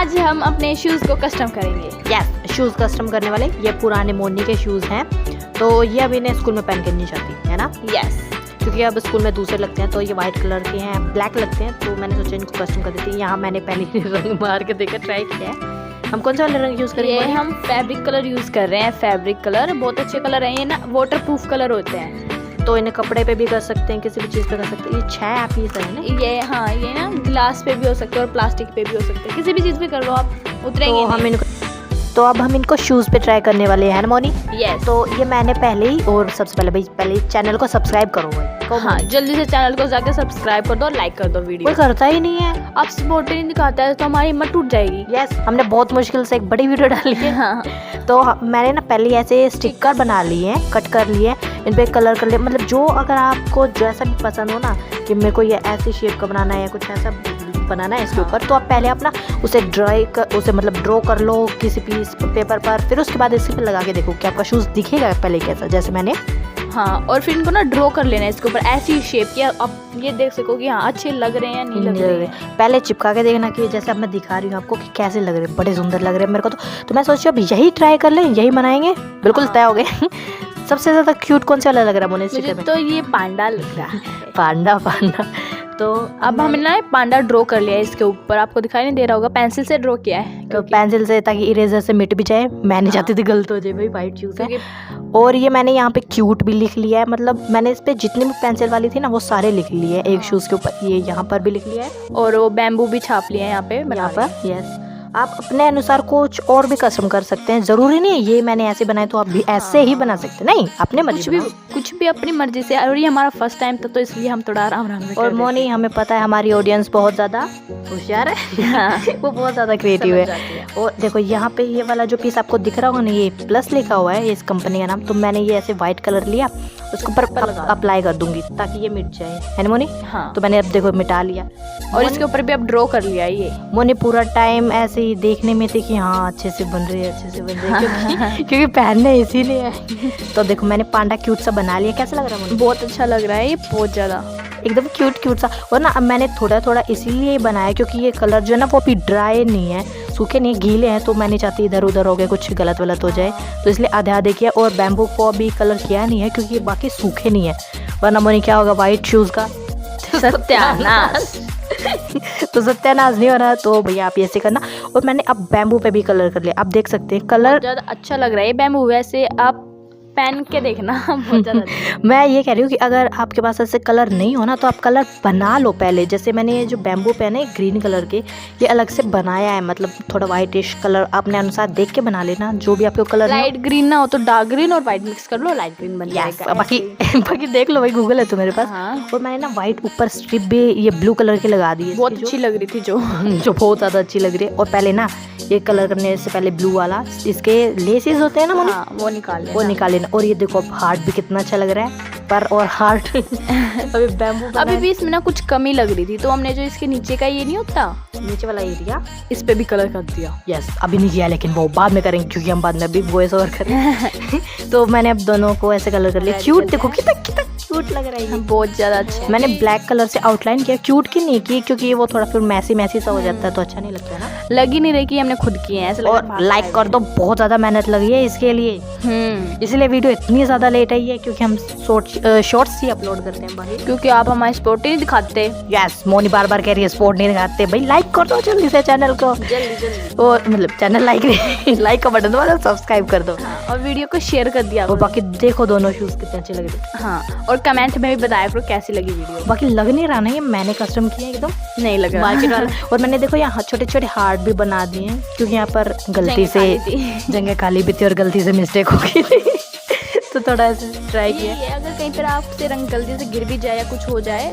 आज हम अपने शूज़ को कस्टम करेंगे। यस, शूज़ कस्टम करने वाले। ये पुराने मोनी के शूज़ हैं, तो ये अभी इन्हें स्कूल में पहन के नहीं जाती है ना। यस, क्योंकि अब स्कूल में दूसरे लगते हैं, तो ये वाइट कलर के हैं, ब्लैक लगते हैं, तो मैंने सोचा इनको कस्टम कर देती। यहाँ मैंने पहले ही रंग मार के देखा, ट्राई किया है। हम कौन सा वाला रंग यूज़ करेंगे? ये हम फैब्रिक कलर यूज़ कर रहे हैं। फैब्रिक कलर बहुत अच्छे कलर हैं, ये ना वाटर प्रूफ कलर होते हैं, तो इन्हें कपड़े पे भी कर सकते हैं, किसी भी चीज़ पे कर सकते हैं। ये 6 पीस है ना ये। हाँ, ये ना ग्लास पे भी हो सकते हैं और प्लास्टिक पे भी हो सकते हैं, किसी भी चीज़ पे कर लो आप, उतरेंगे। तो अब हम इनको शूज़ पे ट्राई करने वाले हैं मोनी। यस। तो ये मैंने पहले ही, और सबसे पहले चैनल को सब्सक्राइब करो भाई। हाँ, जल्दी से चैनल को जाके सब्सक्राइब कर दो और लाइक कर दो वीडियो। कोई करता ही नहीं है। अब सपोर्ट नहीं दिखाता है तो हमारी हिम्मत टूट जाएगी। यस, हमने बहुत मुश्किल से एक बड़ी वीडियो डाली है। हाँ। तो मैंने ना पहले ऐसे स्टिकर बना लिए हैं, कट कर लिए हैं, इन पे कलर कर लिया। मतलब जो अगर आपको जैसा भी पसंद हो ना, कि मेरे को ये ऐसी शेप का बनाना है या कुछ ऐसा बनाना है इसके ऊपर, तो आप पहले अपना उसे ड्रॉ कर लो किसी पीस पेपर पर, फिर उसके बाद इसके पे लगा के देखो कि आपका शूज़ दिखेगा पहले कैसा, जैसे मैंने। हाँ, और फिर इनको ना ड्रॉ कर लेना है इसके ऊपर ऐसी शेप की, आप ये देख सको कि हाँ अच्छे लग रहे हैं नहीं लग रहे हैं। पहले चिपका के देखना कि जैसे अब मैं दिखा रही हूँ आपको कि कैसे लग रहे हैं, बड़े सुंदर लग रहे हैं मेरे को। तो मैं सोची अब यही ट्राई कर लें, यही बनाएंगे। बिल्कुल तय हो गए। सबसे ज़्यादा क्यूट कौन सा वाला लग रहा है मोनी? मुझे तो ये पांडा लग रहा है। पांडा। तो अब हमने ना पांडा ड्रॉ कर लिया है इसके ऊपर, आपको दिखाई नहीं दे रहा होगा, पेंसिल से ड्रॉ किया है। तो पेंसिल से, ताकि इरेजर से मिट भी जाए। मैं नहीं चाहती थी गलत हो जाए भाई, वाइट शूज़ है। और ये मैंने यहाँ पे क्यूट भी लिख लिया है, मतलब मैंने इस पे जितनी भी पेंसिल वाली थी ना वो सारे लिख लिए हैं एक शूज़ के ऊपर। ये यहाँ पर भी लिख लिया है, और वो बैम्बू भी छाप लिया है यहाँ पे यहाँ पर। यस, आप अपने अनुसार कुछ और भी कस्टम कर सकते हैं, ज़रूरी नहीं है ये मैंने ऐसे बनाए तो आप भी ऐसे ही बना सकते हैं। नहीं, अपने मर्जी, कुछ भी अपनी मर्जी से। और ये हमारा फर्स्ट टाइम था तो इसलिए हम थोड़ा आराम से। और मोनी, हमें पता है हमारी ऑडियंस बहुत ज़्यादा होशियार है। हाँ। वो बहुत ज़्यादा क्रिएटिव है। और देखो यहाँ पे ये वाला जो पीस आपको दिख रहा होगा ना, ये प्लस लिखा हुआ है, इस कंपनी का नाम। तो मैंने ये ऐसे वाइट कलर लिया, उसके ऊपर अप्लाई कर दूंगी ताकि ये मिट जाए, है ना मोनी? हाँ। तो मैंने अब देखो मिटा लिया, और इसके ऊपर भी अब ड्रॉ कर लिया। ये मोनी पूरा टाइम ऐसे ही देखने में थी कि हाँ अच्छे से बन रही है, अच्छे से बन रही है, क्योंकि पहनने इसीलिए है। तो देखो मैंने पांडा क्यूट सा बना लिया। कैसा लग रहा है मोनी? बहुत अच्छा लग रहा है ये, बहुत ज़्यादा एकदम क्यूट सा। और ना अब मैंने थोड़ा इसीलिए बनाया क्योंकि ये कलर जो है ना वो अभी ड्राई नहीं है, सूखे नहीं, गीले हैं। तो मैं नहीं चाहती इधर उधर हो गए कुछ गलत हो जाए, तो इसलिए आधे किया। और बैम्बू को अभी कलर किया नहीं है क्योंकि ये बाकी सूखे नहीं है, वरना मोनी क्या होगा वाइट शूज़ का सत्यानाश। तो सत्यानाश नहीं हो रहा, तो भैया आप ऐसे करना। और मैंने अब बैम्बू पे भी कलर कर लिया, आप देख सकते हैं कलर ज़्यादा अच्छा लग रहा है बैम्बू। वैसे आप पहन के देखना बहुत ज़्यादा। मैं ये कह रही हूँ कि अगर आपके पास ऐसे कलर नहीं हो ना, तो आप कलर बना लो पहले। जैसे मैंने ये जो बैम्बू पेन है ग्रीन कलर के, ये अलग से बनाया है, मतलब थोड़ा वाइटिश कलर अपने अनुसार देख के बना लेना। जो भी आपको कलर लाइट ग्रीन ना हो तो डार्क ग्रीन और वाइट मिक्स कर लो, लाइट ग्रीन बन जाएगा। बाकी देख लो भाई, गूगल है तो मेरे पास। हाँ। और मैंने ना वाइट ऊपर स्ट्रिप भी ये ब्लू कलर की लगा दी है, बहुत अच्छी लग रही थी जो बहुत ज़्यादा अच्छी लग रही है। और पहले ना ये कलर करने से पहले ब्लू वाला इसके लेसेस होते हैं ना मोनी, वो निकाल लेना। और ये देखो हार्ट भी कितना अच्छा लग रहा है पर, और हार्ट अभी बैम्बू अभी भी इसमें ना कुछ कमी लग रही थी, तो हमने जो इसके नीचे का ये नहीं होता, नीचे वाला एरिया, इस पे भी कलर कर दिया। यस, अभी नहीं किया, लेकिन वो बाद में करेंगे क्योंकि हम बाद में अभी वॉइस ओवर करें। तो मैंने अब दोनों को ऐसे कलर कर लिया। क्यूट देखो कितना क्यूट लग रहा है, बहुत ज़्यादा अच्छा। मैंने ब्लैक कलर से आउटलाइन किया, क्यूट की नहीं की क्योंकि वो थोड़ा फिर मैसी सा हो जाता है तो अच्छा नहीं लगता है ना। लग ही नहीं रही कि हमने खुद किए हैं ऐसे। और लाइक कर दो, बहुत ज़्यादा मेहनत लगी है इसके लिए, इसलिए वीडियो इतनी ज़्यादा लेट आई है क्योंकि हम शॉर्ट्स ही अपलोड करते हैं भाई, क्योंकि आप हमारी सपोर्ट ही नहीं दिखाते। यस, मोनी बार कह रही है सपोर्ट नहीं दिखाते भाई। लाइक कर दो जल्दी से चैनल को, जल्दी। और मतलब चैनल लाइक का बटन दबाओ, सब्सक्राइब कर दो, और वीडियो को शेयर कर दिया। और बाकी देखो दोनों शूज़ कितने अच्छे लग रहे। हाँ, और कमेंट में भी बताया करो कैसी लगी वीडियो। बाकी लग नहीं रहा ना ये मैंने कस्टम किया, एकदम नहीं लग रहा मार्केट वाला। और मैंने देखो यहाँ छोटे हार्ट भी बना दिए हैं क्योंकि यहाँ पर गलती से जगह काली भी थी और गलती से मिस्टेक हो गई थी। तो थोड़ा ऐसे ट्राई किया। अगर कहीं पर आपसे रंग गलती से गिर भी जाए या कुछ हो जाए